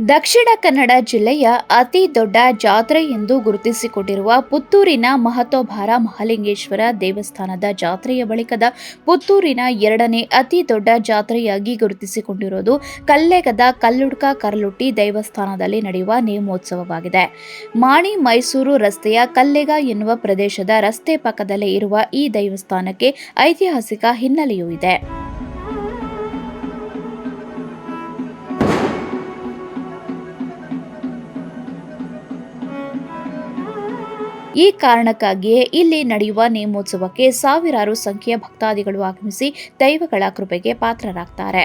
ದಕ್ಷಿಣ ಕನ್ನಡ ಜಿಲ್ಲೆಯ ಅತಿ ದೊಡ್ಡ ಜಾತ್ರೆ ಎಂದು ಗುರುತಿಸಿಕೊಂಡಿರುವ ಪುತ್ತೂರಿನ ಮಹತೋಭಾರ ಮಹಾಲಿಂಗೇಶ್ವರ ದೇವಸ್ಥಾನದ ಜಾತ್ರೆಯ ಬಳಿಕದ ಪುತ್ತೂರಿನ ಎರಡನೇ ಅತಿ ದೊಡ್ಡ ಜಾತ್ರೆಯಾಗಿ ಗುರುತಿಸಿಕೊಂಡಿರುವುದು ಕಲ್ಲೆಗದ ಕಲ್ಲುಡ್ಕ ಕರಲುಟ್ಟಿ ದೇವಸ್ಥಾನದಲ್ಲಿ ನಡೆಯುವ ನೇಮೋತ್ಸವವಾಗಿದೆ. ಮಾಣಿ ಮೈಸೂರು ರಸ್ತೆಯ ಕಲ್ಲೆಗ ಎನ್ನುವ ಪ್ರದೇಶದ ರಸ್ತೆ ಪಕ್ಕದಲ್ಲೇ ಇರುವ ಈ ದೇವಸ್ಥಾನಕ್ಕೆ ಐತಿಹಾಸಿಕ ಹಿನ್ನೆಲೆಯೂ ಇದೆ. ಈ ಕಾರಣಕ್ಕಾಗಿಯೇ ಇಲ್ಲಿ ನಡೆಯುವ ನೇಮೋತ್ಸವಕ್ಕೆ ಸಾವಿರಾರು ಸಂಖ್ಯೆಯ ಭಕ್ತಾದಿಗಳು ಆಗಮಿಸಿ ದೈವಗಳ ಕೃಪೆಗೆ ಪಾತ್ರರಾಗ್ತಾರೆ.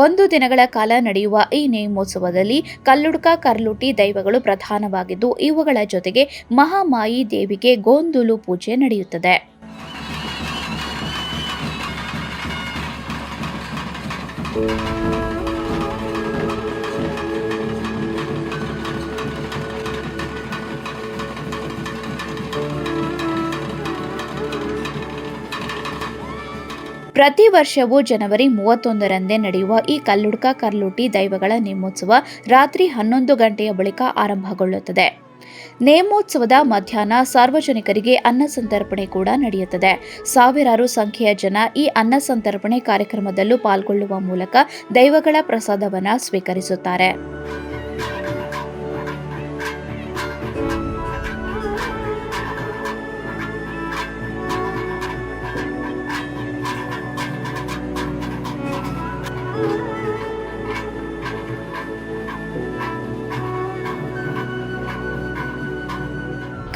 1 ದಿನಗಳ ಕಾಲ ನಡೆಯುವ ಈ ನೇಮೋತ್ಸವದಲ್ಲಿ ಕಲ್ಲುಡ್ಕ ಕರಲುಟ್ಟಿ ದೈವಗಳು ಪ್ರಧಾನವಾಗಿದ್ದು, ಇವುಗಳ ಜೊತೆಗೆ ಮಹಾಮಾಯಿ ದೇವಿಗೆ ಗೋಂದೂಲು ಪೂಜೆ ನಡೆಯುತ್ತದೆ. ಪ್ರತಿ ವರ್ಷವೂ ಜನವರಿ 31ರಂದೇ ನಡೆಯುವ ಈ ಕಲ್ಲುಡ್ಕ ಕರಲುಟ್ಟಿ ದೈವಗಳ ನೇಮೋತ್ಸವ ರಾತ್ರಿ 11 ಗಂಟೆಯ ಬಳಿಕ ಆರಂಭಗೊಳ್ಳುತ್ತದೆ. ನೇಮೋತ್ಸವದ ಮಧ್ಯಾಹ್ನ ಸಾರ್ವಜನಿಕರಿಗೆ ಅನ್ನ ಸಂತರ್ಪಣೆ ಕೂಡ ನಡೆಯುತ್ತದೆ. ಸಾವಿರಾರು ಸಂಖ್ಯೆಯ ಜನ ಈ ಅನ್ನ ಸಂತರ್ಪಣೆ ಕಾರ್ಯಕ್ರಮದಲ್ಲೂ ಪಾಲ್ಗೊಳ್ಳುವ ಮೂಲಕ ದೈವಗಳ ಪ್ರಸಾದವನ್ನು ಸ್ವೀಕರಿಸುತ್ತಾರೆ.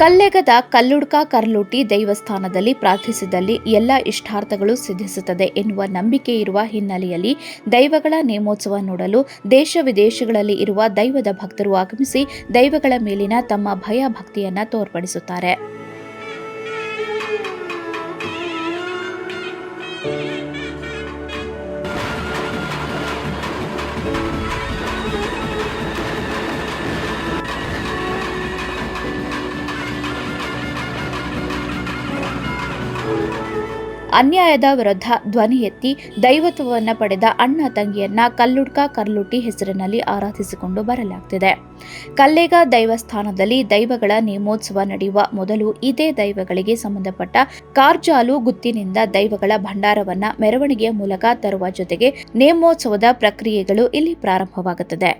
ಕಲ್ಲೆಗದ ಕಲ್ಲುಡ್ಕ ಕರಲುಟ್ಟಿ ದೇವಸ್ಥಾನದಲ್ಲಿ ಪ್ರಾರ್ಥಿಸಿದಲ್ಲಿ ಎಲ್ಲ ಇಷ್ಟಾರ್ಥಗಳು ಸಿದ್ಧಿಸುತ್ತದೆ ಎನ್ನುವ ನಂಬಿಕೆ ಇರುವ ಹಿನ್ನೆಲೆಯಲ್ಲಿ ದೈವಗಳ ನೇಮೋತ್ಸವ ನೋಡಲು ದೇಶ ವಿದೇಶಗಳಲ್ಲಿ ಇರುವ ದೈವದ ಭಕ್ತರು ಆಗಮಿಸಿ ದೈವಗಳ ಮೇಲಿನ ತಮ್ಮ ಭಯ ಭಕ್ತಿಯನ್ನ ತೋರ್ಪಡಿಸುತ್ತಾರೆ. ಅನ್ಯಾಯದ ವಿರುದ್ಧ ಧ್ವನಿ ಎತ್ತಿ ದೈವತ್ವವನ್ನು ಪಡೆದ ಅಣ್ಣ ತಂಗಿಯನ್ನ ಕಲ್ಲುಡ್ಕ ಕರಲುಟ್ಟಿ ಹೆಸರಿನಲ್ಲಿ ಆರಾಧಿಸಿಕೊಂಡು ಬರಲಾಗುತ್ತಿದೆ. ಕಲ್ಲೆಗ ದೇವಸ್ಥಾನದಲ್ಲಿ ದೈವಗಳ ನೇಮೋತ್ಸವ ನಡೆಯುವ ಮೊದಲು ಇದೇ ದೈವಗಳಿಗೆ ಸಂಬಂಧಪಟ್ಟ ಕಾರ್ಜಾಲು ಗುತ್ತಿನಿಂದ ದೈವಗಳ ಭಂಡಾರವನ್ನ ಮೆರವಣಿಗೆಯ ಮೂಲಕ ತರುವ ಜೊತೆಗೆ ನೇಮೋತ್ಸವದ ಪ್ರಕ್ರಿಯೆಗಳು ಇಲ್ಲಿ ಪ್ರಾರಂಭವಾಗುತ್ತದೆ.